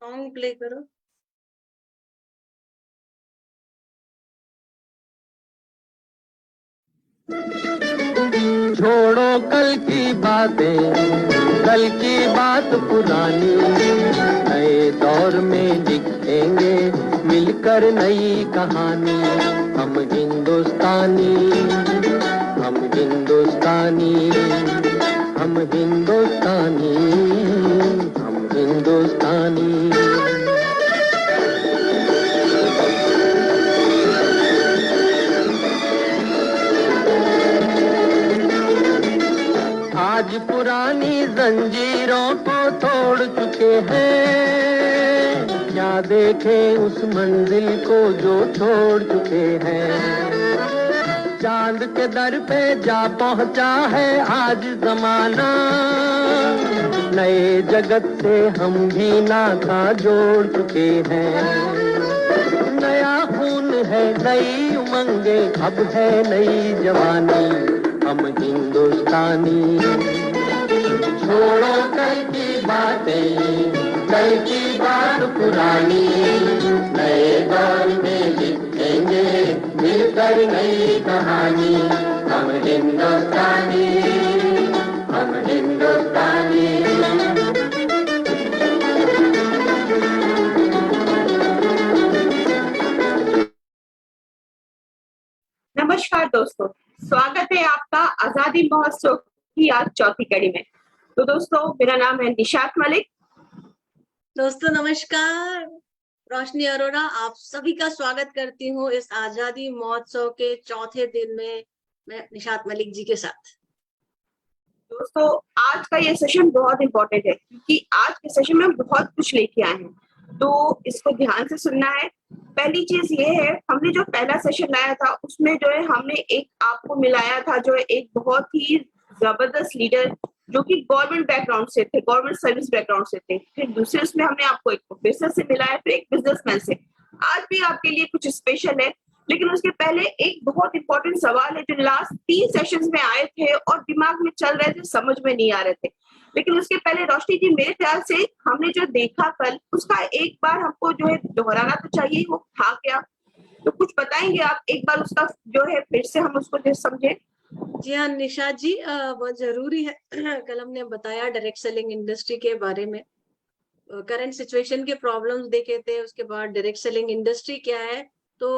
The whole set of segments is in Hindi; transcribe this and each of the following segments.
सॉन्ग प्ले करो। छोड़ो कल की बातें, कल की बात पुरानी, नए दौर में लिखेंगे मिलकर नई कहानी। हम हिंदुस्तानी, हम हिंदुस्तानी, हम हिंदुस्तानी, हम हिंदुस्तानी। आज पुरानी जंजीरों को तोड़ चुके हैं, क्या देखें उस मंजिल को जो छोड़ चुके हैं। चांद के दर पे जा पहुंचा है आज जमाना, नए जगत से हम भी नाता जोड़ चुके हैं। नया खून है, नई उमंगे, अब है नई जवानी। हम हिंदुस्तानी, छोड़ो कल की बातें, कल की बात पुरानी, नए दौर में लिखेंगे मिलकर नई कहानी। हम हिंदुस्तानी, हम हिंदुस्तानी। नमस्कार दोस्तों, स्वागत है आपका आजादी महोत्सव की आज चौथी कड़ी में। तो दोस्तों, मेरा नाम है निशात मलिक। दोस्तों नमस्कार, रोशनी अरोड़ा आप सभी का स्वागत करती हूँ इस आजादी महोत्सव के चौथे दिन में, मैं निशात मलिक जी के साथ। दोस्तों, आज का ये सेशन बहुत इंपॉर्टेंट है क्योंकि आज के सेशन में बहुत कुछ लेके आए हैं, तो इसको ध्यान से सुनना है। पहली चीज ये है, हमने जो पहला सेशन लाया था उसमें जो है हमने एक आपको मिलाया था जो है एक बहुत ही जबरदस्त लीडर जो कि गवर्नमेंट बैकग्राउंड से थे, गवर्नमेंट सर्विस बैकग्राउंड से थे। फिर दूसरे उसमें हमने आपको एक प्रोफेसर से मिलाया, फिर एक बिजनेसमैन से। आज भी आपके लिए कुछ स्पेशल है, लेकिन उसके पहले एक बहुत इंपॉर्टेंट सवाल है जो लास्ट 3 सेशंस में आए थे और दिमाग में चल रहे थे, समझ में नहीं आ रहे थे। लेकिन उसके पहले रोशनी जी, मेरे ख्याल से हमने जो देखा कल उसका एक बार हमको जो है दोहराना तो चाहिए, वो था क्या? तो कुछ बताएंगे आप एक बार उसका जो है, फिर से हम उसको जो समझे। जी हाँ निशा जी, बहुत जरूरी है। कल हमने बताया डायरेक्ट सेलिंग इंडस्ट्री के बारे में, करंट सिचुएशन के प्रॉब्लम्स देखे थे, उसके बाद डायरेक्ट सेलिंग इंडस्ट्री क्या है। तो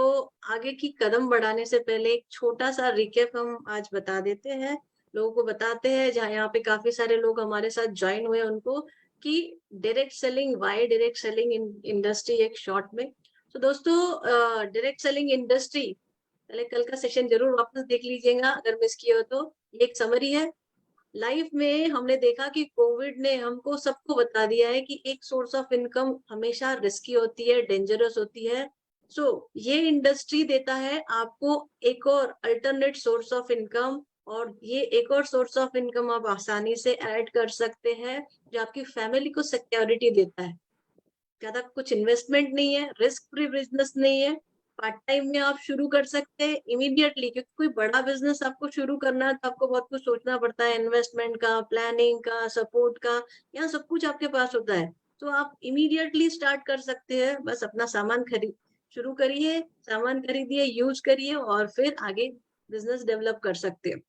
आगे की कदम बढ़ाने से पहले एक छोटा सा रिकेप हम आज बता देते हैं, लोगों को बताते हैं जहाँ यहाँ पे काफी सारे लोग हमारे साथ ज्वाइन हुए उनको, कि direct selling, why direct selling industry एक शॉर्ट में। तो दोस्तों, डायरेक्ट सेलिंग इंडस्ट्री पहले कल का सेशन जरूर वापस देख लीजिएगा अगर मिस किए हो तो। ये एक समरी है। लाइफ में हमने देखा कि कोविड ने हमको सबको बता दिया है कि एक सोर्स ऑफ इनकम हमेशा रिस्की होती है, डेंजरस होती है। सो ये इंडस्ट्री देता है आपको एक और अल्टरनेट सोर्स ऑफ इनकम, और ये एक और सोर्स ऑफ इनकम आप आसानी से ऐड कर सकते हैं, जो आपकी फैमिली को सिक्योरिटी देता है। ज्यादा कुछ इन्वेस्टमेंट नहीं है, रिस्क फ्री बिजनेस नहीं है, पार्ट टाइम में आप शुरू कर सकते हैं इमीडिएटली। क्योंकि कोई बड़ा बिजनेस आपको शुरू करना है तो आपको बहुत कुछ सोचना पड़ता है, इन्वेस्टमेंट का, प्लानिंग का, सपोर्ट का। यहाँ सब कुछ आपके पास होता है, तो आप इमीडिएटली स्टार्ट कर सकते हैं। बस अपना सामान खरीद शुरू करिए, सामान खरीदिए, यूज करिए और फिर आगे बिजनेस डेवलप कर सकते हो।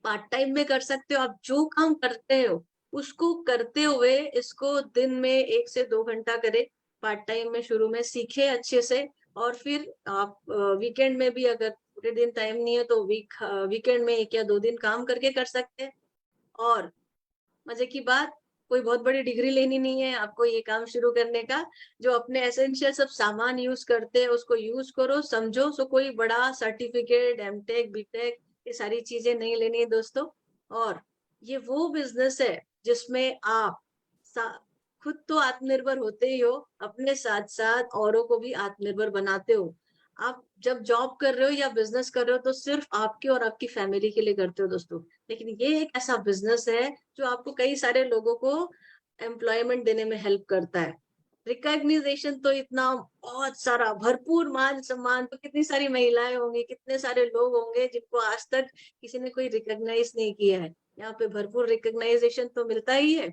पार्ट टाइम में कर सकते हो, आप जो काम करते हो उसको करते हुए इसको दिन में 1 से 2 घंटा करें। पार्ट टाइम में शुरू में सीखे अच्छे से, और फिर आप वीकेंड में भी, अगर पूरे दिन टाइम नहीं है तो वीकेंड में 1 या 2 दिन काम करके कर सकते हैं। और मजे की बात, कोई बहुत बड़ी डिग्री लेनी नहीं है आपको ये काम शुरू करने का। जो अपने एसेंशियल सब सामान यूज करते हैं उसको यूज करो, समझो। सो कोई बड़ा सर्टिफिकेट, एमटेक, बीटेक, ये सारी चीजें नहीं लेनी है दोस्तों। और ये वो बिजनेस है जिसमें आप खुद तो आत्मनिर्भर होते ही हो, अपने साथ साथ औरों को भी आत्मनिर्भर बनाते हो। आप जब जॉब कर रहे हो या बिजनेस कर रहे हो तो सिर्फ आपके और आपकी फैमिली के लिए करते हो दोस्तों, लेकिन ये एक ऐसा बिजनेस है जो आपको कई सारे लोगों को एम्प्लॉयमेंट देने में हेल्प करता है। रिकॉग्निजेशन तो इतना बहुत सारा, भरपूर मान सम्मान, तो कितनी सारी महिलाएं होंगी, कितने सारे लोग होंगे जिनको आज तक किसी ने कोई रिकॉग्नाइज नहीं किया है। यहाँ पे भरपूर रिकॉग्नाइजेशन तो मिलता ही है,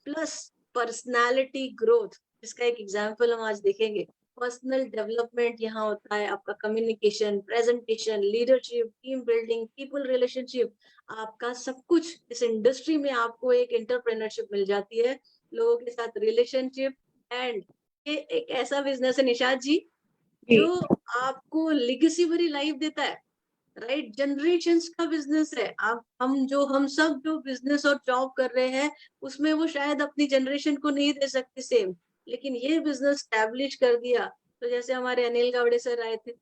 प्लस पर्सनालिटी ग्रोथ, इसका एक एग्जाम्पल हम आज देखेंगे। पर्सनल डेवलपमेंट यहाँ होता है, आपका communication, presentation, leadership, team building, people relationship, आपका सब कुछ इस इंडस्ट्री में आपको एक एंटरप्रेन्योरशिप मिल जाती है, लोगों के साथ रिलेशनशिप। एंड ये एक ऐसा बिजनेस है निशाद जी जो आपको लिगेसी भरी लाइफ देता है, राइट? जनरेशंस का बिजनेस है। आप हम सब जो बिजनेस और जॉब कर रहे हैं उसमें वो शायद अपनी जनरेशन को नहीं दे सकते सेम, लेकिन ये बिजनेस स्टैब्लिश कर दिया। तो जैसे हमारे अनिल गावड़े सर आए थे,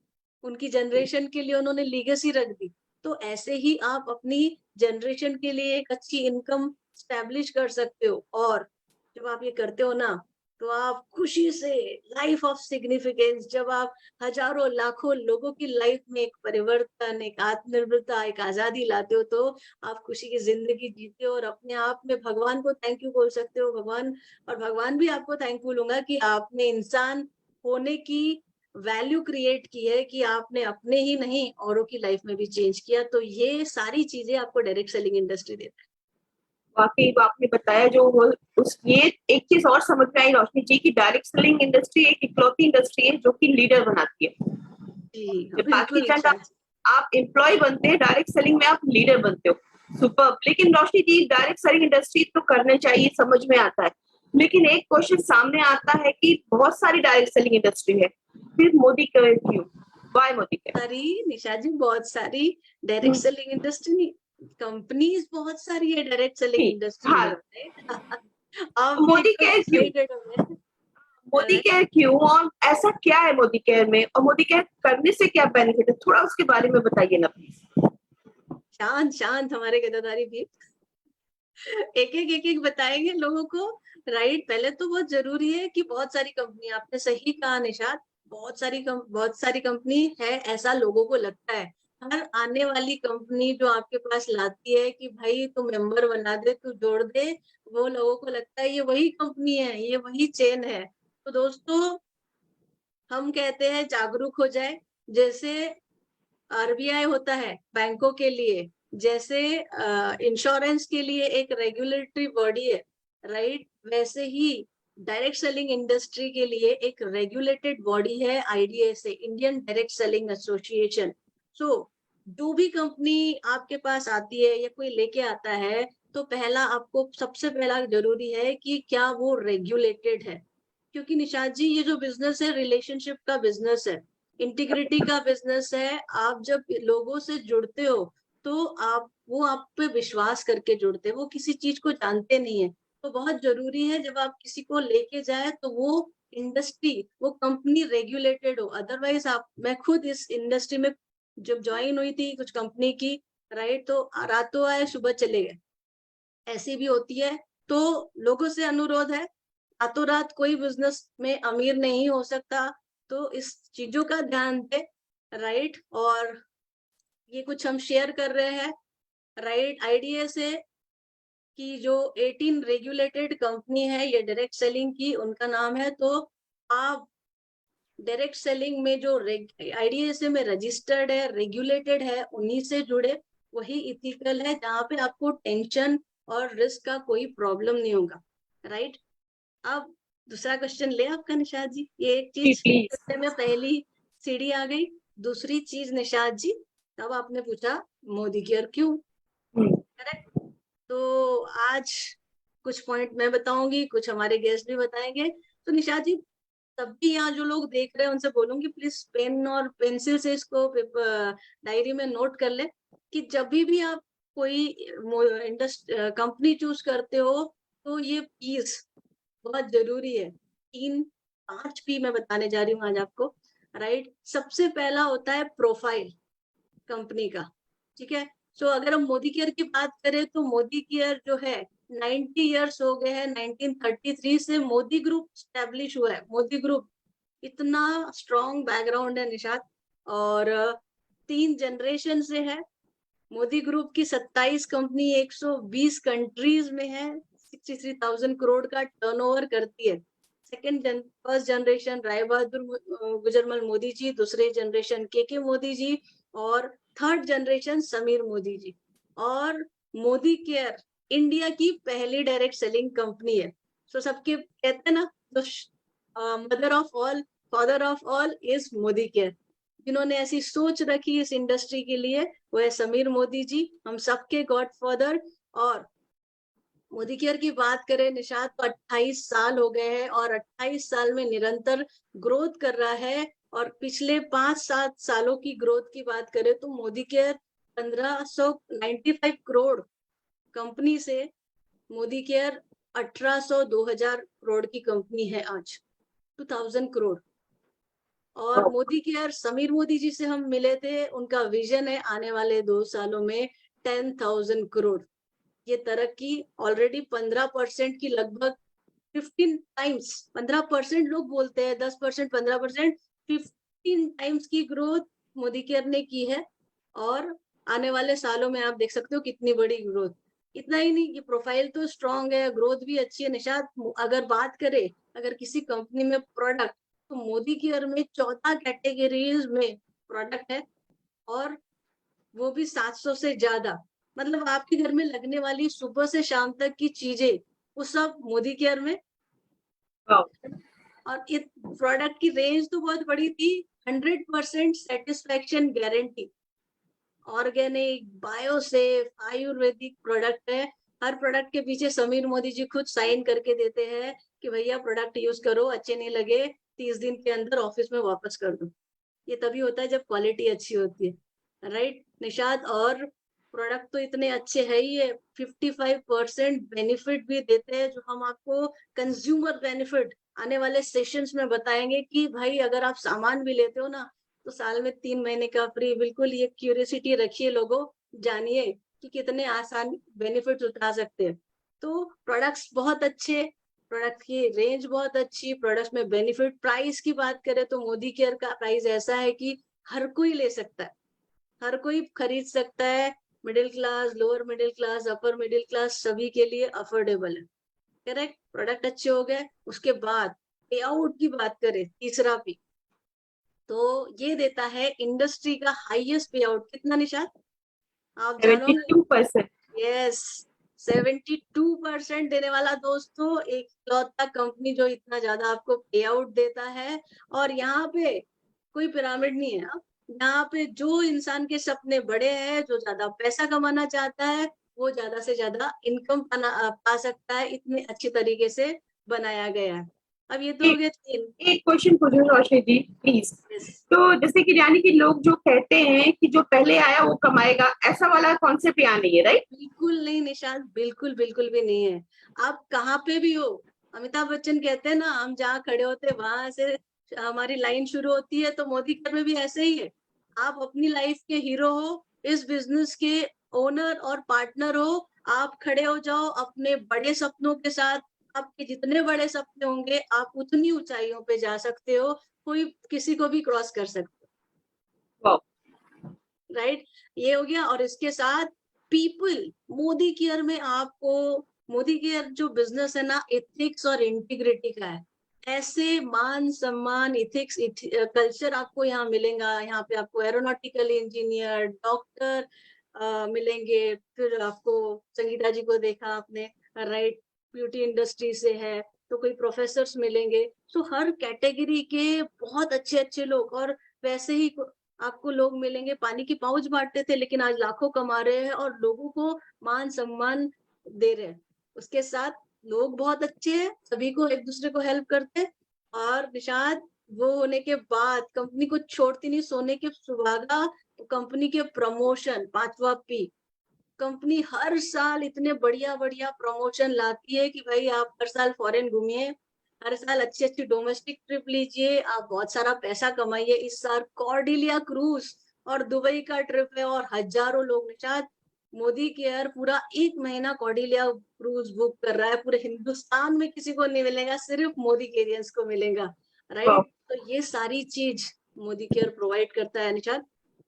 उनकी जनरेशन के लिए उन्होंने लीगेसी रख दी। तो ऐसे ही आप अपनी जनरेशन के लिए एक अच्छी इनकम स्टैब्लिश कर सकते हो। और जब आप ये करते हो ना, तो आप खुशी से लाइफ ऑफ सिग्निफिकेंस, जब आप हजारों लाखों लोगों की लाइफ में एक परिवर्तन, एक आत्मनिर्भरता, एक आजादी लाते हो, तो आप खुशी की जिंदगी जीते हो और अपने आप में भगवान को थैंक यू बोल सकते हो। भगवान, और भगवान भी आपको थैंकफुल होगा कि आपने इंसान होने की वैल्यू क्रिएट की है, कि आपने अपने ही नहीं औरों की लाइफ में भी चेंज किया। तो ये सारी चीजें आपको डायरेक्ट सेलिंग इंडस्ट्री देता है। वाकई वो आपने बताया जो वो उस ये एक चीज और समझ में आई रोशनी जी की डायरेक्ट सेलिंग इंडस्ट्री एक इकलौती इंडस्ट्री है जो कि लीडर बनाती है। जी हाँ, जब बाकी बिल्कुल चंद निशाद जी। आप एम्प्लॉय बनते हैं, डायरेक्ट सेलिंग में आप लीडर बनते हो। सुपर। लेकिन रोशनी जी डायरेक्ट सेलिंग इंडस्ट्री तो करने चाहिए, समझ में आता है, लेकिन एक क्वेश्चन सामने आता है कि बहुत सारी डायरेक्ट सेलिंग इंडस्ट्री है, फिर मोदी केयर क्यों? Why Modicare? सारी निशा जी, बहुत सारी डायरेक्ट सेलिंग इंडस्ट्री, कंपनीज बहुत सारी है डायरेक्ट सेलिंग इंडस्ट्री में, हाँ, राइट? आप भी मोदी एकदम केयर क्यों? एक्साइटेड हो गए। मोदी केयर क्यों और ऐसा क्या है मोदी केयर में, और मोदी केयर करने से क्या बेनिफिट है, थोड़ा उसके बारे में बताइए ना प्लीज। शांत शांत हमारे गदाधारी भी एक एक बताएंगे लोगों को, राइट? पहले तो बहुत जरूरी है कि बहुत सारी कंपनी, आपने सही कहा निशाद, बहुत सारी कंपनी है, ऐसा लोगों को लगता है। हर आने वाली कंपनी जो आपके पास लाती है कि भाई तू मेंबर बना दे, तू जोड़ दे, वो लोगों को लगता है ये वही कंपनी है, ये वही चेन है। तो दोस्तों, हम कहते हैं जागरूक हो जाए। जैसे आरबीआई होता है बैंकों के लिए, जैसे इंश्योरेंस के लिए एक रेगुलेटरी बॉडी है, राइट? वैसे ही डायरेक्ट सेलिंग इंडस्ट्री के लिए एक रेगुलेटेड बॉडी है, IDS, Indian direct selling association. So जो भी कंपनी आपके पास आती है या कोई लेके आता है, तो पहला आपको सबसे पहला जरूरी है कि क्या वो रेगुलेटेड है। क्योंकि निशाद जी, ये जो बिजनेस है रिलेशनशिप का बिजनेस है, इंटीग्रिटी का बिजनेस है। आप जब लोगों से जुड़ते हो तो वो आप पे विश्वास करके जुड़ते हैं, वो किसी चीज को जानते नहीं है। तो बहुत जरूरी है जब आप किसी को लेके जाए तो वो इंडस्ट्री, वो कंपनी रेगुलेटेड हो। अदरवाइज आप, मैं खुद इस इंडस्ट्री में जब ज्वाइन हुई थी कुछ कंपनी की, राइट, तो रातों आए सुबह चले गए, ऐसी भी होती है। तो लोगों से अनुरोध है, रातों रात कोई बिजनेस में अमीर नहीं हो सकता, तो इस चीजों का ध्यान दे, राइट? और ये कुछ हम शेयर कर रहे हैं, राइट? आइडिया से कि जो 18 रेगुलेटेड कंपनी है ये डायरेक्ट सेलिंग की, उनका नाम है। तो आप डायरेक्ट सेलिंग में जो आईडीएसए में रजिस्टर्ड है, रेगुलेटेड है, उन्हीं से जुड़े, वही इथिकल है, जहाँ पे आपको टेंशन और रिस्क का कोई प्रॉब्लम नहीं होगा, राइट? अब दूसरा क्वेश्चन ले आपका निशाद जी। ये एक जी चीज प्लीज। में पहली सीढ़ी आ गई। दूसरी चीज निशाद जी, तब आपने पूछा मोदी केयर क्यों, करेक्ट? तो आज कुछ पॉइंट मैं बताऊंगी, कुछ हमारे गेस्ट भी बताएंगे। तो निशाद जी, तब भी यहाँ जो लोग देख रहे हैं उनसे बोलूंगी प्लीज पेन और पेंसिल से इसको डायरी में नोट कर ले कि जब भी आप कोई कंपनी चूज करते हो, तो ये पीस बहुत जरूरी है। 5 P मैं बताने जा रही हूँ आज आपको, राइट? सबसे पहला होता है प्रोफाइल कंपनी का, ठीक है? सो अगर हम मोदी केयर की बात करें तो मोदी केयर जो है 90 इयर्स हो गए हैं, 1933 से मोदी ग्रुप स्टैब्लिश हुआ है। मोदी ग्रुप, इतना स्ट्रॉन्ग बैकग्राउंड है निशाद, और 3 जनरेशन से है। मोदी ग्रुप की 27 कंपनी 120 कंट्रीज में है, 63,000 करोड़ का टर्नओवर करती है। फर्स्ट जनरेशन राय बहादुर गुजरमल मोदी जी, दूसरे जनरेशन के मोदी जी, और थर्ड जनरेशन समीर मोदी जी। और मोदी केयर इंडिया की पहली डायरेक्ट सेलिंग कंपनी है। तो सबके कहते हैं ना, तो mother of all, father of all is Modi care. जिन्होंने ऐसी सोच रखी इस इंडस्ट्री के लिए वो है समीर मोदी जी, हम सबके गॉडफादर। और मोदी केयर की बात करें निशाद, तो 28 साल हो गए हैं और 28 साल में निरंतर ग्रोथ कर रहा है। और पिछले 5-7 सालों की ग्रोथ की बात करें तो मोदी केयर 1595 करोड़ कंपनी से मोदी केयर 1800-2000 करोड़ की कंपनी है आज, 2000 करोड़। और मोदी केयर समीर मोदी जी से हम मिले थे, उनका विजन है आने वाले 2 सालों में 10,000 करोड़। ये तरक्की ऑलरेडी 15% की लगभग 15 टाइम्स, 15% लोग बोलते हैं 10%, 15%, 15 टाइम्स की ग्रोथ मोदी केयर ने की है। और आने वाले सालों में आप देख सकते हो कितनी बड़ी ग्रोथ। इतना ही नहीं, ये प्रोफाइल तो स्ट्रांग है, ग्रोथ भी अच्छी है निशाद। अगर बात करें अगर किसी कंपनी में प्रोडक्ट, तो मोदी केयर में 14 कैटेगरीज में प्रोडक्ट है और वो भी 700 से ज्यादा। मतलब आपके घर में लगने वाली सुबह से शाम तक की चीजें वो सब मोदी केयर में। और इस प्रोडक्ट की रेंज तो बहुत बड़ी थी, 100% satisfaction guarantee, organic, बायोसेफ, Ayurvedic product है। हर प्रोडक्ट के पीछे समीर मोदी जी खुद साइन करके देते हैं कि भैया प्रोडक्ट यूज करो, अच्छे नहीं लगे 30 दिन के अंदर ऑफिस में वापस कर दो। ये तभी होता है जब क्वालिटी अच्छी होती है, राइट निशाद। और प्रोडक्ट तो इतने अच्छे है ही है, 55% बेनिफिट भी देते हैं, जो हम आपको कंज्यूमर बेनिफिट आने वाले सेशंस में बताएंगे कि भाई अगर आप सामान भी लेते हो ना तो साल में 3 महीने का फ्री। बिल्कुल ये क्यूरियोसिटी रखिए लोगों, जानिए कि कितने आसान बेनिफिट उठा सकते हैं। तो प्रोडक्ट्स बहुत अच्छे, प्रोडक्ट की रेंज बहुत अच्छी, प्रोडक्ट्स में बेनिफिट। प्राइस की बात करें तो मोदी केयर का प्राइस ऐसा है कि हर कोई ले सकता है, हर कोई खरीद सकता है। Middle class, lower middle class, upper middle class, सभी के लिए अफोर्डेबल है। करेक्ट, प्रोडक्ट अच्छे हो गए। उसके बाद पे आउट की बात करें, तीसरा पी, तो ये देता है इंडस्ट्री का हाईएस्ट पे आउट। कितना निशाद आप जानोगे? 72%। यस, 72% देने वाला दोस्तों एक लौता कंपनी जो इतना ज्यादा आपको पे आउट देता है। और यहाँ पे कोई पिरामिड नहीं है। यहाँ पे जो इंसान के सपने बड़े हैं, जो ज्यादा पैसा कमाना चाहता है, वो ज्यादा से ज्यादा इनकम पा सकता है, इतने अच्छे तरीके से बनाया गया है। अब ये तो हो एक गया 3। एक क्वेश्चन पूछूं रोशनी जी प्लीज। यस, तो जैसे कि यानी कि लोग जो कहते हैं कि जो पहले आया वो कमाएगा, ऐसा वाला कॉन्सेप्ट यहाँ नहीं है, राइट? बिल्कुल नहीं निशांत, बिल्कुल बिल्कुल भी नहीं है। आप कहाँ पे भी हो, अमिताभ बच्चन कहते हैं ना, हम जहाँ खड़े होते हैं वहां से हमारी लाइन शुरू होती है, तो मोदी केयर में भी ऐसे ही है। आप अपनी लाइफ के हीरो हो, इस बिजनेस के ओनर और पार्टनर हो। आप खड़े हो जाओ अपने बड़े सपनों के साथ। आपके जितने बड़े सपने होंगे आप उतनी ऊंचाइयों पे जा सकते हो, कोई किसी को भी क्रॉस कर सकते वाह। हो, राइट। ये हो गया। और इसके साथ पीपल, मोदी केयर में आपको, मोदी केयर जो बिजनेस है ना, एथिक्स और इंटीग्रिटी का है। ऐसे मान सम्मान, इथिक्स, कल्चर आपको यहाँ मिलेगा। यहाँ पे आपको एरोनॉटिकल इंजीनियर, डॉक्टर मिलेंगे। फिर आपको संगीता जी को देखा आपने, राइट, ब्यूटी इंडस्ट्री से है, तो कोई प्रोफेसर्स मिलेंगे। तो हर कैटेगरी के बहुत अच्छे अच्छे लोग। और वैसे ही आपको लोग मिलेंगे, पानी की पाउच बांटते थे लेकिन आज लाखों कमा रहे हैं और लोगों को मान सम्मान दे रहे हैं। उसके साथ लोग बहुत अच्छे हैं, सभी को एक दूसरे को हेल्प करते हैं। और निशाद, वो होने के बाद कंपनी को छोड़ती नहीं, सोने के सुहागा। कंपनी के प्रमोशन, 5वां पी, कंपनी हर साल इतने बढ़िया बढ़िया प्रमोशन लाती है कि भाई आप हर साल फॉरेन घूमिए, हर साल अच्छी अच्छी डोमेस्टिक ट्रिप लीजिए, आप बहुत सारा पैसा कमाइए। इस साल कॉर्डिलिया क्रूज और दुबई का ट्रिप है और हजारों लोग निशात, मोदी केयर पूरा 1 महीना कॉर्डिलिया क्रूज बुक कर रहा है। पूरे हिंदुस्तान में किसी को नहीं मिलेगा, सिर्फ मोदी केयर्स को मिलेगा, वाह। राइट। तो ये सारी चीज मोदी केयर प्रोवाइड करता है निशात,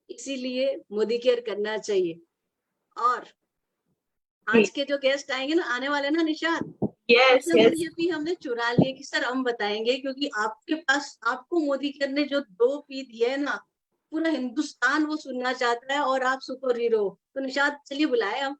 इसीलिए मोदी केयर करना चाहिए। और आज के जो गेस्ट आएंगे ना, आने वाले ना निशाद, यस मतलब यस। ये भी हमने चुरा लिए कि सर हम बताएंगे, क्योंकि आपके पास, आपको मोदी केयर ने जो 2 पी दिए है ना, पूरा हिंदुस्तान वो सुनना चाहता है और आप सुपर हीरो हो। तो निशाद चलिए बुलाए हम।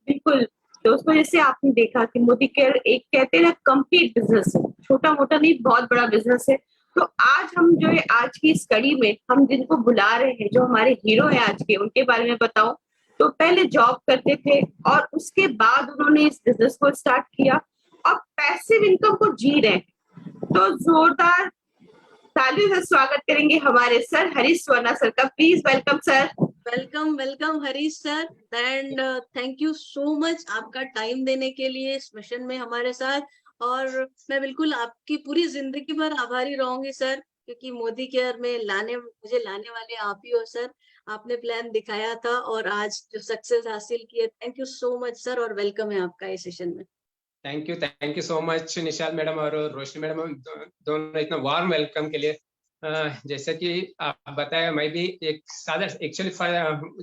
बिल्कुल। दोस्तों जैसे आपने देखा कि मोदी केयर एक कहते हैं ना कंप्लीट बिजनेस है, छोटा मोटा नहीं बहुत बड़ा बिजनेस है। तो आज हम जो है आज की इस कड़ी में हम जिनको बुला रहे हैं, जो हमारे हीरो हैं आज के, उनके बारे में बताओ। तो पहले जॉब करते थे और उसके बाद उन्होंने इस बिजनेस को स्टार्ट किया और पैसिव इनकम को जी रहे हैं। तो जोरदार तालियों से स्वागत करेंगे हमारे सर हरीश वर्मा सर का। Please welcome sir. Welcome welcome Harish sir, and thank you so much आपका टाइम देने के लिए इस मिशन में हमारे साथ। और मैं बिल्कुल आपकी पूरी जिंदगी भर आभारी रहूंगी सर, क्योंकि मोदी केयर में मुझे लाने वाले आप ही हो सर। आपने प्लान दिखाया था और आज जो सक्सेस हासिल की है, thank you so much sir, और वेलकम है आपका इस सेशन में। Thank you so much Nishal madam और रोशनी मैडम, दोनों इतना वार्म वेलकम के लिए। जैसा कि आप बताया, मैं भी एक सादा एक्चुअली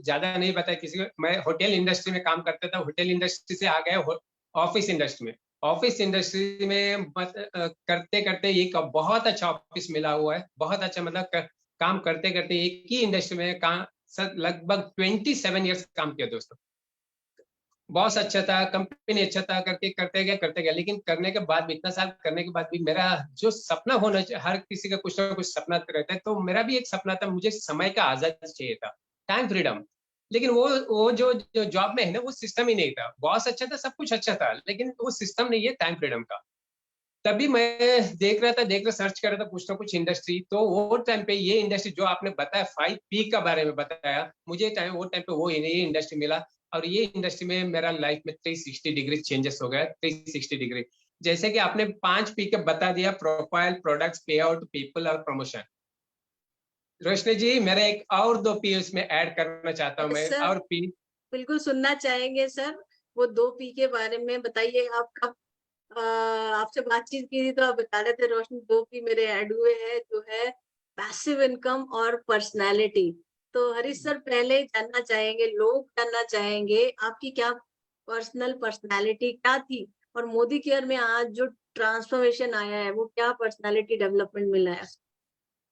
ज्यादा नहीं बताया किसी को, मैं होटल इंडस्ट्री में काम करता था। होटल इंडस्ट्री से आ गया ऑफिस इंडस्ट्री में। ऑफिस इंडस्ट्री में करते करते एक बहुत अच्छा ऑफिस मिला हुआ है, बहुत अच्छा, मतलब काम करते करते एक ही इंडस्ट्री में काम लगभग 27 ईयर्स काम किया दोस्तों। बॉस अच्छा था, कंपनी अच्छा था, करके करते गया। लेकिन करने के बाद भी, इतना साल करने के बाद भी, मेरा जो सपना होना चाहिए, हर किसी का कुछ ना कुछ सपना रहता है, तो मेरा भी एक सपना था, मुझे समय का आजादी चाहिए था, टाइम फ्रीडम। लेकिन वो जो जॉब में है ना, वो सिस्टम ही नहीं था। बॉस अच्छा था, सब कुछ अच्छा था, लेकिन वो सिस्टम नहीं है टाइम फ्रीडम का। तभी मैं देख रहा सर्च कर रहा था कुछ ना कुछ इंडस्ट्री। तो वो टाइम पे ये इंडस्ट्री जो आपने बताया 5P का बारे में बताया, मुझे वो टाइम पे वो ये इंडस्ट्री मिला। और ये इंडस्ट्री में मेरा लाइफ में 360 डिग्री चेंजेस हो गया, 360 डिग्री। जैसे कि आपने 5P के बता दिया, प्रोफाइल, प्रोडक्ट्स, पे आउट, पीपल और प्रमोशन। रोशनी जी, मेरा एक और 2P उसमें ऐड करना चाहता हूँ मैं। सर और P बिल्कुल सुनना चाहेंगे सर, वो 2P के बारे में बताइए। आपका आपसे बातचीत की थी तो आप बता रहे थे रोशनी 2P मेरे ऐड हुए हैं, जो है पैसिव इनकम और पर्सनालिटी। तो हरीश सर पहले जानना चाहेंगे, लोग जानना चाहेंगे आपकी क्या पर्सनल पर्सनालिटी क्या थी, और मोदी केयर में आज जो ट्रांसफॉर्मेशन आया है वो क्या पर्सनालिटी डेवलपमेंट मिला है।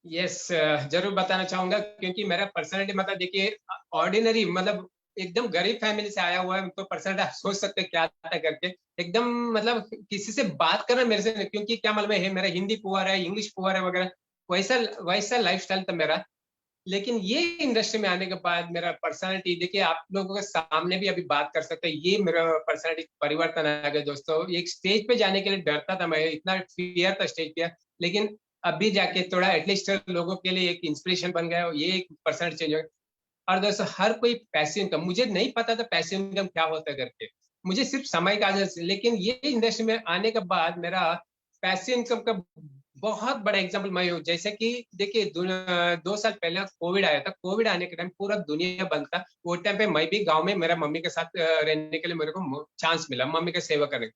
यस, जरूर बताना चाहूंगा, क्योंकि मेरा पर्सनालिटी, मतलब देखिए, ऑर्डिनरी, मतलब एकदम गरीब फैमिली से आया हुआ है। तो पर्सनालिटी आप सोच सकते हैं क्या था करके। एकदम मतलब किसी से बात करना मेरे से, क्योंकि क्या मालूम है, मेरा हिंदी पुअर है, इंग्लिश पुअर है वगैरह, वैसा वैसा लाइफस्टाइल था मेरा। लेकिन ये इंडस्ट्री में आने के बाद मेरा पर्सनालिटी, देखिए आप लोगों के सामने भी अभी बात कर सकते हैं, ये मेरा पर्सनालिटी परिवर्तन आ गया दोस्तों। एक स्टेज पे जाने के लिए डरता था मैं, इतना फियर था स्टेज पे। लेकिन अभी जाके थोड़ा एटलीस्ट लोगों के लिए एक इंस्पिरेशन बन गया, ये एक परसेंट चेंज हो गया। और दोस्तों, हर कोई पैसिव इनकम, मुझे नहीं पता था पैसिव इनकम क्या होता है करके, मुझे सिर्फ समय का आदत। लेकिन ये इंडस्ट्री में आने के बाद मेरा पैसिव इनकम का बहुत बड़ा एग्जांपल मैं हूँ। जैसे कि देखिए, 2 साल पहले कोविड आया था। कोविड आने के टाइम पूरा दुनिया बंद था। वो टाइम पे मैं भी गांव में मेरा मम्मी के साथ रहने के लिए मेरे को चांस मिला, मम्मी का सेवा करने।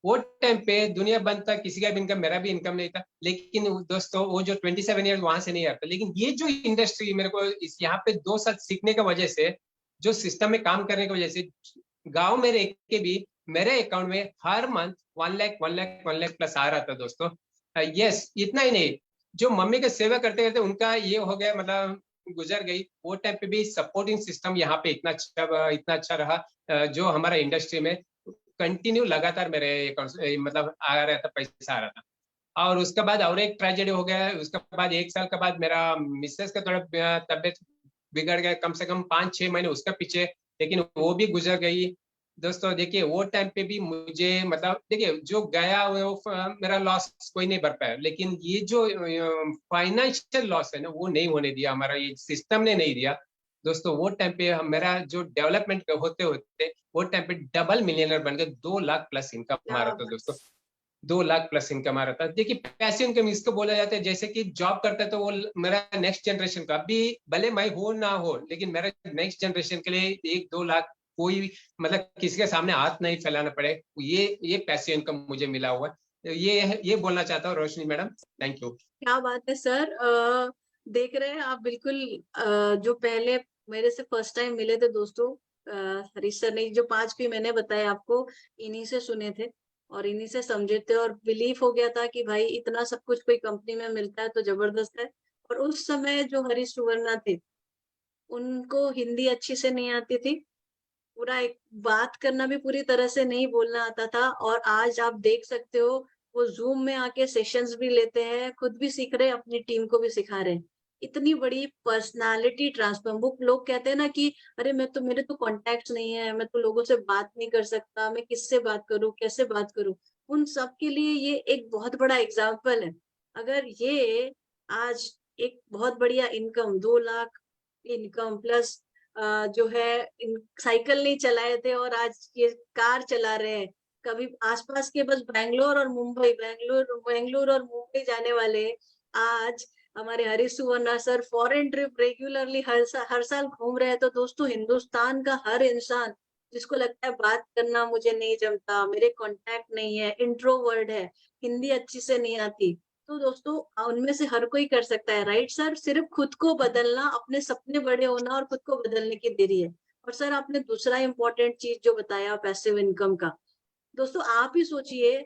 वो टाइम पे दुनिया बंद था, किसी का भी इनकम, मेरा भी इनकम नहीं था। लेकिन दोस्तों, वो जो 27 ईयर वहां से नहीं आता। लेकिन ये जो इंडस्ट्री मेरे को इस यहाँ पे 2 साल सीखने की वजह से, जो सिस्टम में काम करने की वजह से, गांव में रह के भी मेरे अकाउंट में हर मंथ 1 लाख प्लस आ रहा था दोस्तों। यस, इतना ही नहीं, जो मम्मी का सेवा करते करते उनका ये हो गया, मतलब गुजर गई। वो टाइम पे भी सपोर्टिंग सिस्टम यहाँ पे इतना अच्छा रहा, जो हमारा इंडस्ट्री में कंटिन्यू लगातार मेरे अकाउंट मतलब आ रहा था, पैसा आ रहा था। और उसके बाद और एक ट्रेजेडी हो गया। उसके बाद 1 साल के बाद मेरा मिसेस का थोड़ा तबियत बिगड़ गया, कम से कम 5-6 महीने उसका पीछे। लेकिन वो भी गुजर गई दोस्तों। देखिए, वो टाइम पे भी मुझे, मतलब देखिए, जो गया वो मेरा लॉस कोई नहीं भर पाया। लेकिन ये जो फाइनेंशियल लॉस है ना, वो नहीं होने दिया, हमारा ये सिस्टम ने नहीं दिया दोस्तों। वो टाइम पे मेरा जो डेवलपमेंट होते होते, वो टाइम पे डबल मिलियनर बन गए। 2 लाख प्लस इनकम आ रहा था दोस्तों, 2 लाख प्लस इनकम आ रहा था। देखिए, पैसिव इनकम इसको बोला जाता है। जैसे कि जॉब करता है तो वो मेरा नेक्स्ट जनरेशन का, अभी भले मैं हो ना हो, लेकिन मेरा नेक्स्ट जनरेशन के लिए 1-2 लाख, कोई मतलब किसी के सामने हाथ नहीं फैलाना पड़े, ये पैसिव इनकम मुझे मिला हुआ है। तो ये बोलना चाहता हूँ रोशनी मैडम। Thank you. क्या बात है सर। देख रहे हैं आप बिल्कुल। जो पहले मेरे से फर्स्ट टाइम मिले थे दोस्तों, हरीश सर ने जो 5P मैंने बताया आपको, इन्हीं से सुने थे और इन्हीं से समझे थे, और बिलीफ हो गया था कि भाई इतना सब कुछ कोई कंपनी में मिलता है तो जबरदस्त है। और उस समय जो हरीश सुवर्णा थे, उनको हिंदी अच्छी से नहीं आती थी, पूरा एक बात करना भी पूरी तरह से नहीं बोलना आता था, और आज आप देख सकते हो वो जूम में आके सेशंस भी लेते हैं, खुद भी सीख रहे हैं, अपनी टीम को भी सिखा रहे हैं। इतनी बड़ी पर्सनालिटी ट्रांसफॉर्म, वो लोग कहते हैं ना कि अरे मैं तो, मेरे तो कॉन्टैक्ट्स नहीं है, मैं तो लोगों से बात नहीं कर सकता, मैं किससे बात करूं, कैसे बात करूं, उन सब के लिए ये एक बहुत बड़ा एग्जाम्पल है। अगर ये आज एक बहुत बढ़िया इनकम, 2 लाख इनकम प्लस जो है, साइकिल नहीं चलाए थे और आज ये कार चला रहे हैं। कभी आसपास के बस बैंगलोर और मुंबई, बेंगलुरु और मुंबई जाने वाले आज हमारे हरीश सुवर्णा सर फॉरेन ट्रिप रेगुलरली हर साल घूम रहे हैं। तो दोस्तों, हिंदुस्तान का हर इंसान जिसको लगता है बात करना मुझे नहीं जमता, मेरे कांटेक्ट नहीं है, इंट्रोवर्ट है, हिंदी अच्छी से नहीं आती, तो दोस्तों उनमें से हर कोई कर सकता है, राइट सर? सिर्फ खुद को बदलना, अपने सपने बड़े होना और खुद को बदलने की देरी है। और सर आपने दूसरा इंपॉर्टेंट चीज जो बताया पैसिव इनकम का, दोस्तों आप ही सोचिए,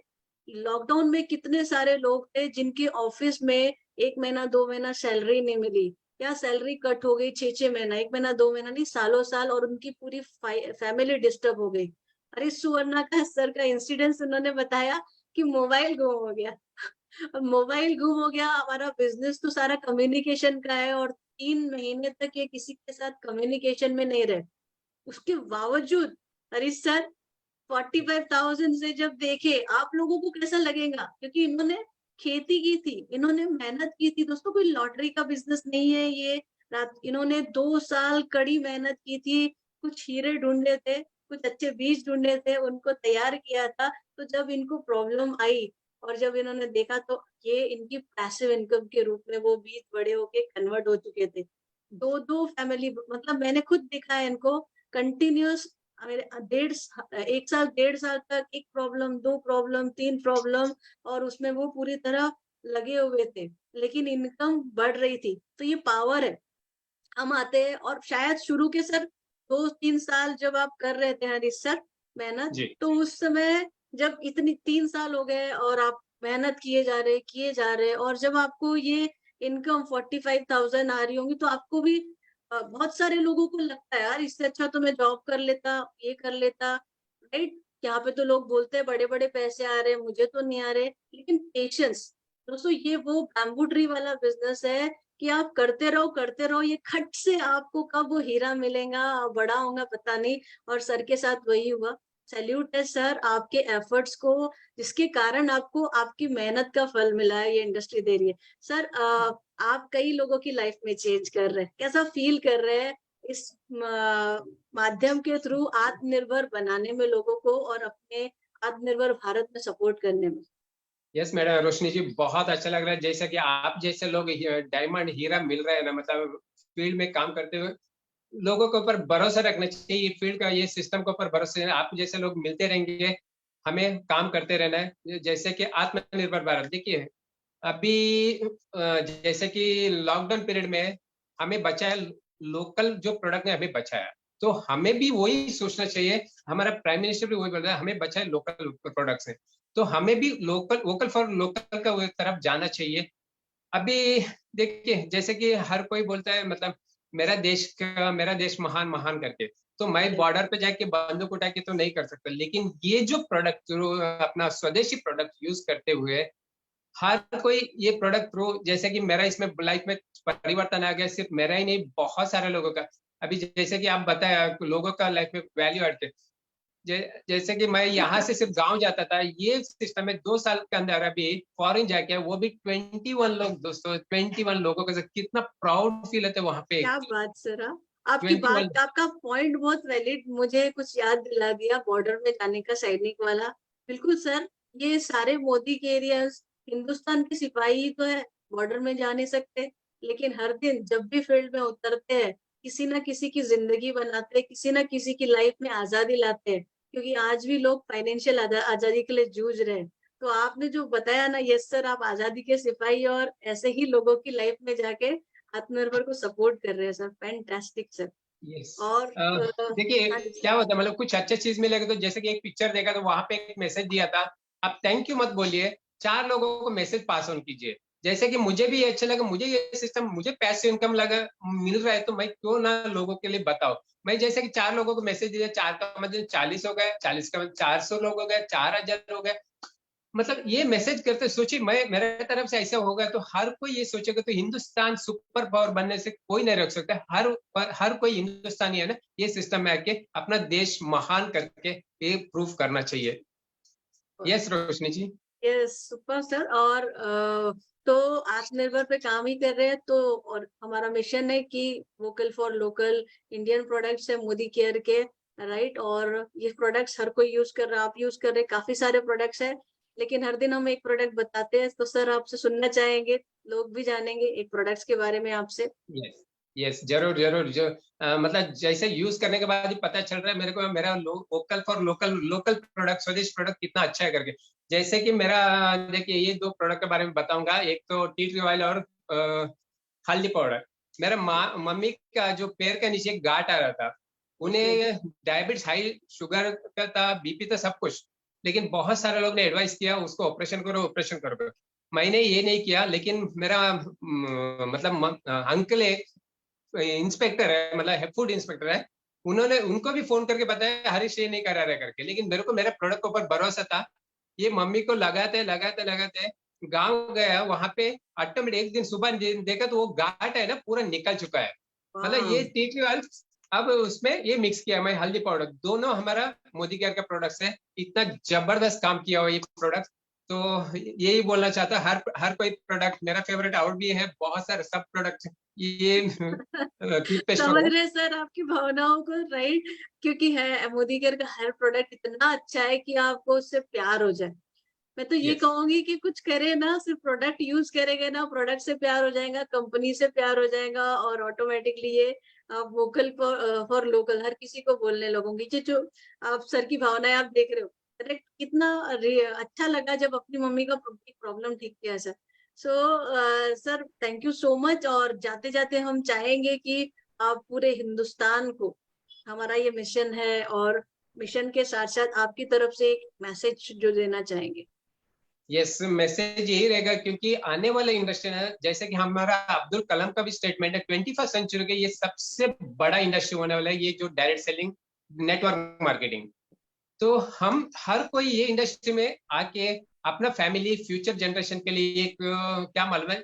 लॉकडाउन में कितने सारे लोग थे जिनके ऑफिस में 1 महीना 2 महीना सैलरी नहीं मिली, या सैलरी कट हो गई 6-6 महीना, 1 महीना 2 महीना नहीं, सालों साल, और उनकी पूरी फैमिली डिस्टर्ब हो गई। अरे सुवर्णा का सर का इंसिडेंस उन्होंने बताया कि मोबाइल गुम हो गया। अब मोबाइल गुम हो गया, हमारा बिजनेस तो सारा कम्युनिकेशन का है, और 3 महीने तक ये किसी के साथ कम्युनिकेशन में नहीं रहे। उसके बावजूद हरीश सर 45,000 से जब देखे, आप लोगों को कैसा लगेगा? क्योंकि इन्होंने खेती की थी, इन्होंने मेहनत की थी। दोस्तों, कोई लॉटरी का बिजनेस नहीं है ये। रात इन्होंने 2 साल कड़ी मेहनत की थी, कुछ हीरे ढूंढे थे, कुछ अच्छे बीज ढूंढे थे, उनको तैयार किया था। तो जब इनको प्रॉब्लम आई और जब इन्होंने देखा, तो ये इनकी पैसिव इनकम के रूप में वो बीज बड़े होके कन्वर्ट हो चुके थे। 2-2 फैमिली, मतलब मैंने खुद देखा है इनको कंटिन्यूअस, मेरे 1 साल 1.5 साल तक 1 प्रॉब्लम, 2 प्रॉब्लम, 3 प्रॉब्लम, और उसमें वो पूरी तरह लगे हुए थे, लेकिन इनकम बढ़ रही थी। तो ये पावर है। हम आते हैं और शायद शुरू के सर 2-3 साल जब आप कर रहे थे हरीश सर मेहनत, जी। तो उस समय जब इतनी 3 साल हो गए और आप मेहनत किए जा रहे, और जब आपको ये इनकम 45,000 आ रही होंगी, तो आपको भी बहुत सारे लोगों को लगता है यार इससे अच्छा तो मैं जॉब कर लेता, ये कर लेता, राइट? यहाँ पे तो लोग बोलते हैं बड़े बड़े पैसे आ रहे हैं, मुझे तो नहीं आ रहे। लेकिन पेशेंस, दोस्तों ये वो बैम्बू ट्री वाला बिजनेस है कि आप करते रहो, ये खट से आपको कब वो हीरा मिलेगा, बड़ा होगा पता नहीं। और सर के साथ वही हुआ। सैल्यूट है सर आपके एफर्ट्स को, जिसके कारण आपको आपकी मेहनत का फल मिला है, ये इंडस्ट्री दे रही है। सर आप कई लोगों की लाइफ में चेंज कर रहे हैं, कैसा फील कर रहे हैं इस माध्यम के थ्रू आत्मनिर्भर बनाने में लोगों को, और अपने आत्मनिर्भर भारत में सपोर्ट करने में? यस मैडम, रोशनी जी बहुत अच्छा लग रहा है, जैसा कि आप जैसे लोग डायमंड हीरा मिल रहे हैं ना, मतलब फील्ड में काम करते हुए लोगों के ऊपर भरोसा रखना चाहिए, ये फील्ड का ये सिस्टम के ऊपर भरोसा, आप जैसे लोग मिलते रहेंगे, हमें काम करते रहना है। जैसे कि आत्मनिर्भर भारत, देखिए अभी जैसे कि लॉकडाउन पीरियड में हमें बचाया, लोकल जो प्रोडक्ट ने हमें बचाया, तो हमें भी वही सोचना चाहिए। हमारा प्राइम मिनिस्टर भी वही बोल रहा है, हमें बचाए लोकल प्रोडक्ट से, तो हमें भी लोकल, वोकल फॉर लोकल का तरफ जाना चाहिए। अभी देखिए जैसे कि हर कोई बोलता है, मतलब मेरा देश महान महान करके, तो मैं बॉर्डर पे जाके बंदूक उठा के तो नहीं कर सकता, लेकिन ये जो प्रोडक्ट, जो अपना स्वदेशी प्रोडक्ट यूज करते हुए हर कोई ये प्रोडक्ट थ्रू, जैसे कि मेरा इसमें लाइफ में परिवर्तन आ गया, सिर्फ मेरा ही नहीं, बहुत सारे लोगों का। अभी जैसे कि आप बताया लोगों का लाइफ में वैल्यू एड के, जैसे कि मैं यहाँ से सिर्फ गांव जाता था, ये सिस्टम में 2 साल के अंदर अभी फॉरेन जाके, वो भी 21 लोग, दोस्तों 21 लोगों के साथ, कितना प्राउड फील होता है वहां पे। क्या बात सर, आपकी 21। बात, आपका पॉइंट बहुत वैलिड, मुझे कुछ याद दिला दिया बॉर्डर में जाने का, सैनिक वाला। बिल्कुल सर, ये सारे मोदी के एरियाज, हिंदुस्तान के सिपाही ही तो है, बॉर्डर में जा नहीं सकते, लेकिन हर दिन जब भी फील्ड में उतरते हैं, किसी ना किसी की जिंदगी बनाते हैं, किसी ना किसी की लाइफ में आजादी लाते हैं, क्योंकि आज भी लोग फाइनेंशियल आजादी के लिए जूझ रहे हैं। तो आपने जो बताया ना, यस सर, आप आजादी के सिपाही और ऐसे ही लोगों की लाइफ में जाके आत्मनिर्भर को सपोर्ट कर रहे हैं सर, फैंटास्टिक सर। यस। और देखिए हाँ जी सर। क्या होता है, मतलब कुछ अच्छी चीज मिलेगा, तो जैसे कि एक पिक्चर देखा तो वहां पे एक मैसेज दिया था, आप थैंक यू मत बोलिए, 4 लोगों को मैसेज पास ऑन कीजिए। जैसे कि मुझे भी अच्छा लगा, मुझे ये सिस्टम, मुझे पैसिव इनकम लगा मिल रहा है, तो मैं क्यों ना लोगों के लिए बताओ। मैं जैसे कि 4 लोगों को मैसेज दिया, 4 का मतलब 40 हो गए, 40 का मतलब 400 लोग हो गए, 4000 हो गए। मतलब ये मैसेज करते सोचिए, मैं मेरे तरफ से ऐसा होगा तो हर कोई ये सोचेगा, तो हिंदुस्तान सुपर पावर बनने से कोई नहीं रोक सकता। हर कोई हिंदुस्तानी है ना, ये सिस्टम में आके अपना देश महान करके ये प्रूफ करना चाहिए। Yes Roshni ji. Yes super sir. और तो आत्मनिर्भर पे काम ही कर रहे हैं, तो और हमारा मिशन है कि vocal for local, Indian products है मोदी केयर के, राइट। और ये प्रोडक्ट्स हर कोई यूज कर रहा है, आप यूज कर रहे हैं, काफी सारे प्रोडक्ट्स हैं, लेकिन हर दिन हम एक प्रोडक्ट बताते हैं। तो सर आपसे सुनना चाहेंगे, लोग भी जानेंगे एक प्रोडक्ट्स के बारे में आपसे। यस यस, जरूर जरूर। जो मतलब जैसे यूज करने के बाद ही पता चल रहा है मेरे को, मेरा vocal for local, local product, स्वदेश प्रोडक्ट कितना अच्छा है करके। जैसे कि मेरा, देखिए ये 2 प्रोडक्ट के बारे में बताऊंगा, एक तो टी ट्री ऑयल और हल्दी पाउडर। मेरा मम्मी का जो पैर के नीचे एक गांठ आ रहा था, उन्हें डायबिटीज, हाई शुगर का था, बीपी था, सब कुछ, लेकिन बहुत सारे लोग ने एडवाइस किया उसको ऑपरेशन करो, ऑपरेशन करो। मैंने ये नहीं किया, लेकिन मेरा मतलब अंकल एक इंस्पेक्टर है, मतलब फूड इंस्पेक्टर है, उन्होंने उनको भी फोन करके बताया हरीश ये नहीं करा रहा करके, लेकिन मेरे को मेरे प्रोडक्ट के ऊपर भरोसा था। ये मम्मी को लगाते लगाते लगाते गांव गया, वहां पे ऑटोमेटिक एक दिन सुबह देखा तो वो गांठ है ना पूरा निकल चुका है। मतलब ये टी ट्री ऑयल, अब उसमें ये मिक्स किया मैं, हल्दी पाउडर, दोनों हमारा मोदी केयर का प्रोडक्ट्स है। इतना जबरदस्त काम किया हुआ ये प्रोडक्ट। तो यही बोलना चाहता, हर कोई प्रोडक्ट मेरा फेवरेट और भी है, बहुत सारे सब प्रोडक्ट ये टूथपेस्ट समझ वगैरह। रहे सर आपकी भावनाओं को, राइट। क्योंकि है मोदी केयर का हर प्रोडक्ट इतना अच्छा है कि आपको उससे प्यार हो जाए। मैं तो ये यस कहूंगी कि कुछ करे ना, सिर्फ प्रोडक्ट यूज करेंगे ना, प्रोडक्ट से प्यार हो जाएगा, कंपनी से प्यार हो जाएगा, और ऑटोमेटिकली ये आप वोकल फॉर लोकल हर किसी को बोलने लगोगे। ये जो आप सर की भावनाएं आप देख रहे हो, करेक्ट। कितना अच्छा लगा जब अपनी मम्मी का प्रॉब्लम ठीक किया sir. So sir thank you so much. और जाते जाते हम चाहेंगे कि आप पूरे हिंदुस्तान को, हमारा ये मिशन है, और मिशन के साथ साथ आपकी तरफ से एक मैसेज जो देना चाहेंगे। यस, मैसेज यही रहेगा, क्योंकि आने वाले इंडस्ट्री है, जैसे कि हमारा अब्दुल कलाम का भी स्टेटमेंट है, 21st सेंचुरी के ये सबसे बड़ा इंडस्ट्री होने वाला है, ये जो डायरेक्ट सेलिंग, नेटवर्क मार्केटिंग। तो हम हर कोई ये इंडस्ट्री में आके अपना फैमिली, फ्यूचर जनरेशन के लिए एक क्या मालूम है,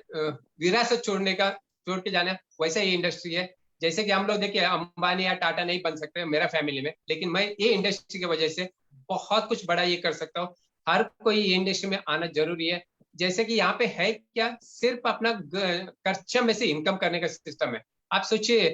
विरासत छोड़ के जाना, वैसा ये इंडस्ट्री है। जैसे कि हम लोग देखिए अंबानी या टाटा नहीं बन सकते मेरा फैमिली में, लेकिन मैं ये इंडस्ट्री की वजह से बहुत कुछ बड़ा ये कर सकता हूँ। हर कोई ये इंडस्ट्री में आना जरूरी है। जैसे कि यहाँ पे है क्या, सिर्फ अपना खर्चा में से इनकम करने का सिस्टम है। आप सोचिए,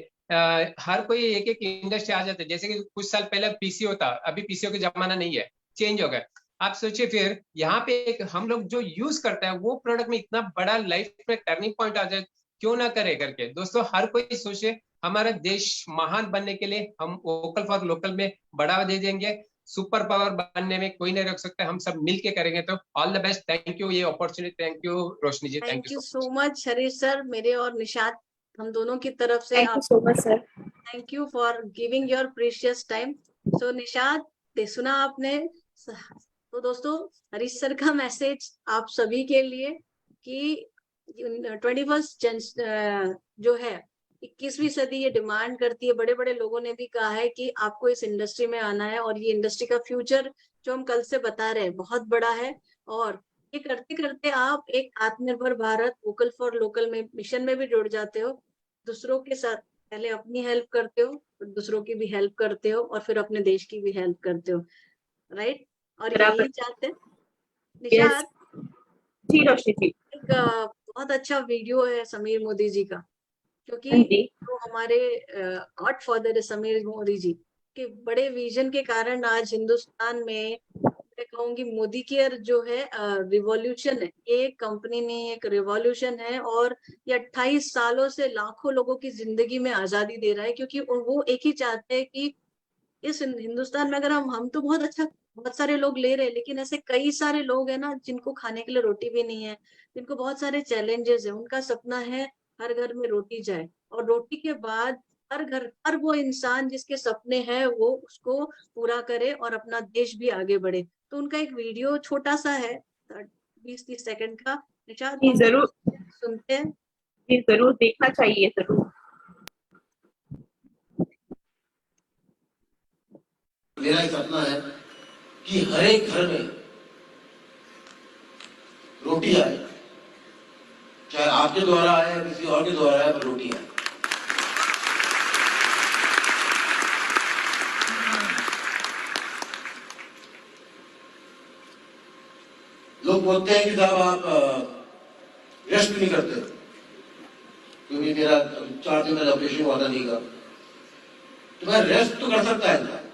हर कोई एक एक इंडस्ट्री आ जाता है। जैसे कि कुछ साल पहले पीसीओ था, अभी पीसीओ का जमाना नहीं है, चेंज हो गया। आप सोचिए फिर यहाँ पे एक हम लोग जो यूज करते हैं वो प्रोडक्ट में इतना बड़ा लाइफ में टर्निंग पॉइंट आ जाए, क्यों ना करे करके। दोस्तों हर कोई सोचे, हमारा देश महान बनने के लिए हम वोकल फॉर लोकल में बढ़ावा दे देंगे। सुपर पावर बनने में कोई नहीं रोक सकता, हम सब मिलके करेंगे। तो all the best, thank you ये opportunity, thank you Roshni ji, thank thank you you so so much. Much Harish sir, मेरे और निशात हम दोनों की तरफ से थैंक यू आप so much sir. Thank you for giving your precious time. So Nishat, सुना आपने। तो दोस्तों हरीश सर का मैसेज आप सभी के लिए कि 21st जो है 21वीं सदी ये डिमांड करती है, बड़े बड़े लोगों ने भी कहा है कि आपको इस इंडस्ट्री में आना है, और ये इंडस्ट्री का फ्यूचर जो हम कल से बता रहे हैं बहुत बड़ा है। और ये करते करते आप एक आत्मनिर्भर भारत, वोकल फॉर लोकल में मिशन में भी जुड़ जाते हो। दूसरों के साथ पहले अपनी हेल्प करते हो, फिर दूसरों की भी हेल्प करते हो, और फिर अपने देश की भी हेल्प करते हो, राइट। और बराबर। यही चाहते हैं यस निशात। जी रोशनी जी। एक बहुत अच्छा वीडियो है समीर मोदी जी का, हाँ क्योंकि जी। जो हमारे गॉड फादर है समीर मोदी जी के बड़े विजन के कारण आज हिंदुस्तान में मैं कहूंगी मोदी केयर जो है रिवॉल्यूशन है। ये एक कंपनी नहीं, एक रिवॉल्यूशन है, और ये 28 सालों से लाखों लोगों की जिंदगी में आजादी दे रहा है, क्योंकि वो एक ही चाहते हैं कि इस हिंदुस्तान में अगर हम तो बहुत अच्छा, बहुत सारे लोग ले रहे हैं, लेकिन ऐसे कई सारे लोग हैं ना जिनको खाने के लिए रोटी भी नहीं है, जिनको बहुत सारे चैलेंजेस है। उनका सपना है हर घर में रोटी जाए, और रोटी के बाद हर घर, हर वो इंसान जिसके सपने हैं वो उसको पूरा करे और अपना देश भी आगे बढ़े। तो उनका एक वीडियो छोटा सा है, 20-30 सेकंड का। निशाद जी हम जरूर। सुनते हैं। ये जरूर देखना चाहिए, जरूर। मेरा एक सपना है कि हर एक घर में रोटी आए, चाहे आपके द्वारा आए या किसी और के द्वारा आए, पर रोटी आए। लोग बोलते हैं कि साहब आप रेस्ट नहीं करते, क्योंकि मेरा 4 दिन का ऑपरेशन हुआ था नहीं का, तो मैं रेस्ट तो कर सकता है,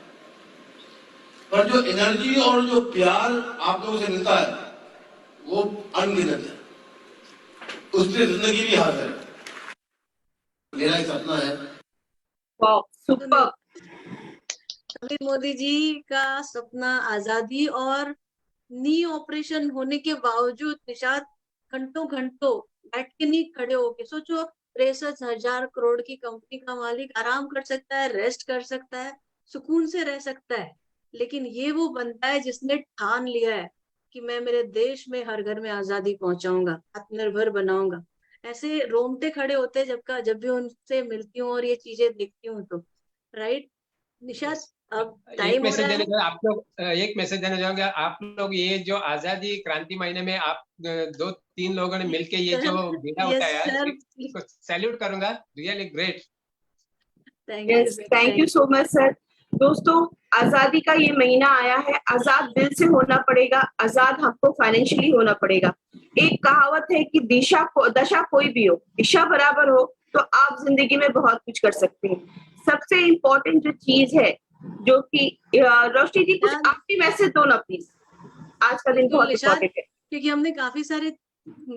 पर जो एनर्जी और जो प्यार आप लोगों से मिलता है वो अनगिनत है, उससे जिंदगी भी हासिल है। मेरा एक सपना है। वाह, सुपर। समीर मोदी जी का सपना आजादी, और नी ऑपरेशन होने के बावजूद निशात घंटों घंटों बैठ के नहीं खड़े होके, सोचो 63,000 करोड़ की कंपनी का मालिक आराम कर सकता है, रेस्ट कर सकता है, सुकून से रह सकता है, लेकिन ये वो बनता है जिसने ठान लिया है कि मैं मेरे देश में हर घर में आजादी पहुंचाऊंगा, आत्मनिर्भर बनाऊंगा। ऐसे रोंगटे खड़े होते हैं जब भी उनसे मिलती हूँ और ये चीजें देखती हूँ तो। राइट निशात, अब एक टाइम हो मैसेज रहा देना है। चाहूंगा आप लोग, एक मैसेज देना चाहूंगे आप लोग, ये जो आजादी क्रांति महीने में आप 2-3 लोगों ने मिलके ये जो बीड़ा यस उठाया, सर, इसको सैल्यूट करूंगा, really great. Thank you yes, sir, thank you so much sir. दोस्तों, आजादी का ये महीना आया है, आजाद दिल से होना पड़ेगा, आजाद हमको फाइनेंशियली होना पड़ेगा। एक कहावत है कि दशा कोई भी हो, दिशा बराबर हो तो आप जिंदगी में बहुत कुछ कर सकते हैं। सबसे इम्पोर्टेंट जो चीज है, जो कि रोशनी जी कुछ आप भी मैसेज दो ना प्लीज, आज का दिन बहुत निशात, इम्पोर्टेंट है। क्योंकि हमने काफी सारे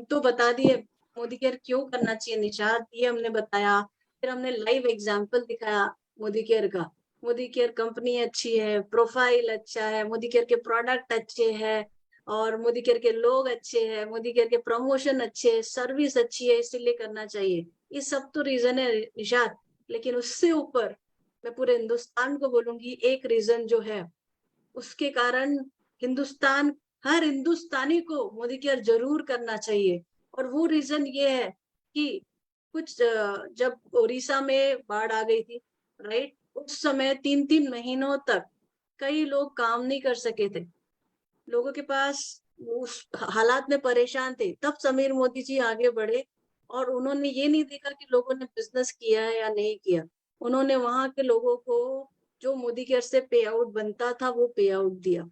तो बता दिए मोदी केयर क्यों करना चाहिए निशात, ये हमने बताया, फिर हमने लाइव एग्जांपल दिखाया मोदी केयर का। मोदी केयर कंपनी अच्छी है, प्रोफाइल अच्छा है, मोदी केयर के प्रोडक्ट अच्छे हैं, और मोदी केयर के लोग अच्छे हैं, मोदी केयर के प्रमोशन अच्छे है, सर्विस अच्छी है, इसीलिए करना चाहिए। ये सब तो रीजन है निशात, लेकिन उससे ऊपर मैं पूरे हिंदुस्तान को बोलूंगी एक रीजन जो है, उसके कारण हिंदुस्तान, हर हिंदुस्तानी को मोदी केयर जरूर करना चाहिए। और वो रीजन ये है कि कुछ जब उड़ीसा में बाढ़ आ गई थी, राइट, उस समय 3-3 महीनों तक कई लोग काम नहीं कर सके थे, लोगों के पास उस हालात में परेशान थे। तब समीर मोदी जी आगे बढ़े और उन्होंने ये नहीं देखा कि लोगों ने बिजनेस किया है या नहीं किया, उन्होंने वहां के लोगों को जो मोदी केयर से पे आउट बनता था वो पे आउट दिया।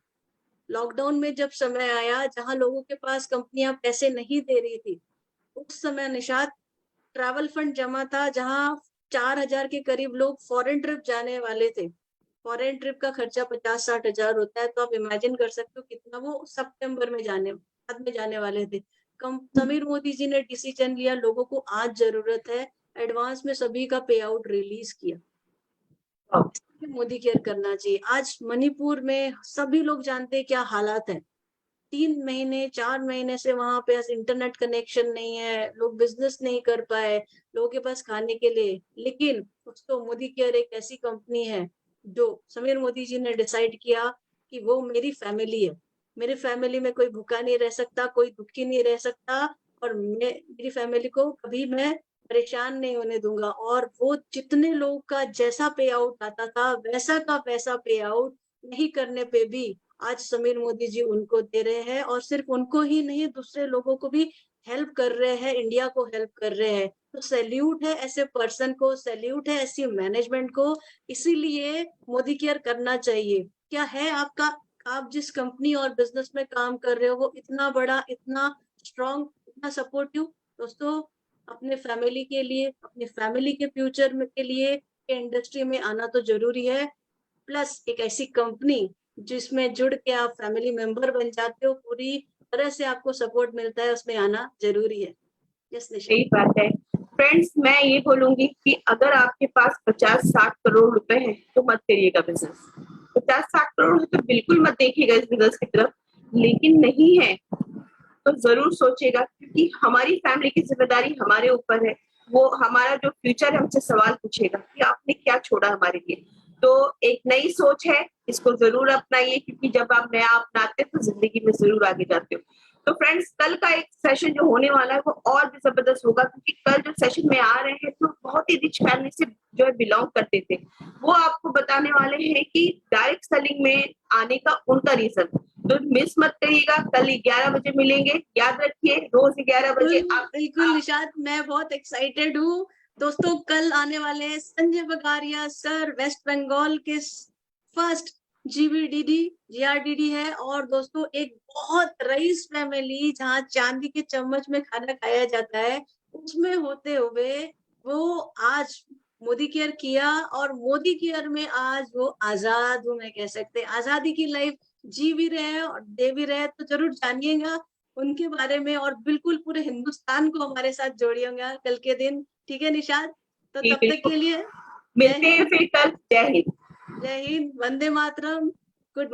लॉकडाउन में जब समय आया जहां लोगों के पास कंपनियां पैसे नहीं दे रही थी, उस समय निशात ट्रैवल फंड जमा था, जहां 4,000 के करीब लोग फॉरेन ट्रिप जाने वाले थे। फॉरेन ट्रिप का खर्चा 50-60 हजार होता है, तो आप इमेजिन कर सकते हो कितना वो सितंबर में बाद में जाने वाले थे। समीर मोदी जी ने डिसीजन लिया, लोगों को आज जरूरत है, एडवांस में सभी का पे आउट रिलीज किया। मोदी केयर करना चाहिए। आज मणिपुर में सभी लोग जानते हैं क्या हालात है, 3-4 महीने से वहां पे इंटरनेट कनेक्शन नहीं है, लोग बिजनेस नहीं कर पाए, लोगों के पास खाने के लिए। लेकिन दोस्तों मोदी केयर एक ऐसी कंपनी है जो समीर मोदी जी ने डिसाइड किया कि वो मेरी फैमिली है, मेरी फैमिली में कोई भूखा नहीं रह सकता, कोई दुखी नहीं रह सकता, और मेरी फैमिली को कभी मैं परेशान नहीं होने दूंगा। और वो जितने लोग का जैसा पे आउट आता था वैसा का वैसा पे आउट नहीं करने पे भी आज समीर मोदी जी उनको दे रहे हैं, और सिर्फ उनको ही नहीं दूसरे लोगों को भी हेल्प कर रहे हैं, इंडिया को हेल्प कर रहे हैं। तो सैल्यूट है ऐसे पर्सन को, सैल्यूट है ऐसी मैनेजमेंट को, इसीलिए मोदी केयर करना चाहिए। क्या है आपका, आप जिस कंपनी और बिजनेस में काम कर रहे हो वो इतना बड़ा, इतना स्ट्रॉन्ग, इतना सपोर्टिव, दोस्तों अपने फैमिली के लिए, अपनी फैमिली के फ्यूचर में के लिए इंडस्ट्री में आना तो जरूरी है। प्लस एक ऐसी कंपनी जिसमें जुड़ के आप फैमिली मेंबर बन जाते हो, पूरी तरह से आपको सपोर्ट मिलता है, उसमें आना जरूरी है। यस निशा। सही बात है। फ्रेंड्स, मैं ये बोलूंगी कि अगर आपके पास 50-60 करोड़ रुपए हैं तो मत करिएगा बिजनेस। 50-60 करोड़ है तो बिल्कुल मत देखिएगा इस बिजनेस की तरफ, लेकिन नहीं है तो जरूर सोचेगा, क्योंकि हमारी फैमिली की जिम्मेदारी हमारे ऊपर है। वो हमारा जो फ्यूचर है हमसे सवाल पूछेगा कि आपने क्या छोड़ा हमारे लिए। तो एक नई सोच है, इसको जरूर अपनाइए, क्योंकि जब आप नया अपनाते हो तो जिंदगी में जरूर आगे जाते हो। तो फ्रेंड्स, कल का एक सेशन जो होने वाला है वो और भी जबरदस्त होगा, क्योंकि कल जो सेशन में आ रहे हैं तो बहुत ही रिच फैमिली से जो है बिलोंग करते थे, वो आपको बताने वाले हैं कि डायरेक्ट सेलिंग में आने का उनका रीजन। तो मिस मत करिएगा, कल 11 बजे मिलेंगे, याद रखिए रोज 11 बजे आप बिल्कुल निशात, मैं बहुत एक्साइटेड हूँ। दोस्तों कल आने वाले हैं संजय बगारिया सर, वेस्ट बंगाल के फर्स्ट जीआरडीडी है। और दोस्तों एक बहुत रईस फैमिली जहाँ चांदी के चम्मच में खाना खाया जाता है, उसमें होते हुए वो आज मोदी केयर किया, और मोदी केयर में आज वो आजाद हूँ मैं कह सकते, आजादी की लाइफ जी भी रहे हैं और दे भी रहे हैं। तो जरूर जानिएगा उनके बारे में, और बिल्कुल पूरे हिंदुस्तान को हमारे साथ जोड़िएगा कल के दिन। ठीक है निशाद, तो तब तक के लिए मिलते हैं फिर कल। जय हिंद। जय हिंद, वंदे मातरम, गुड मॉर्निंग।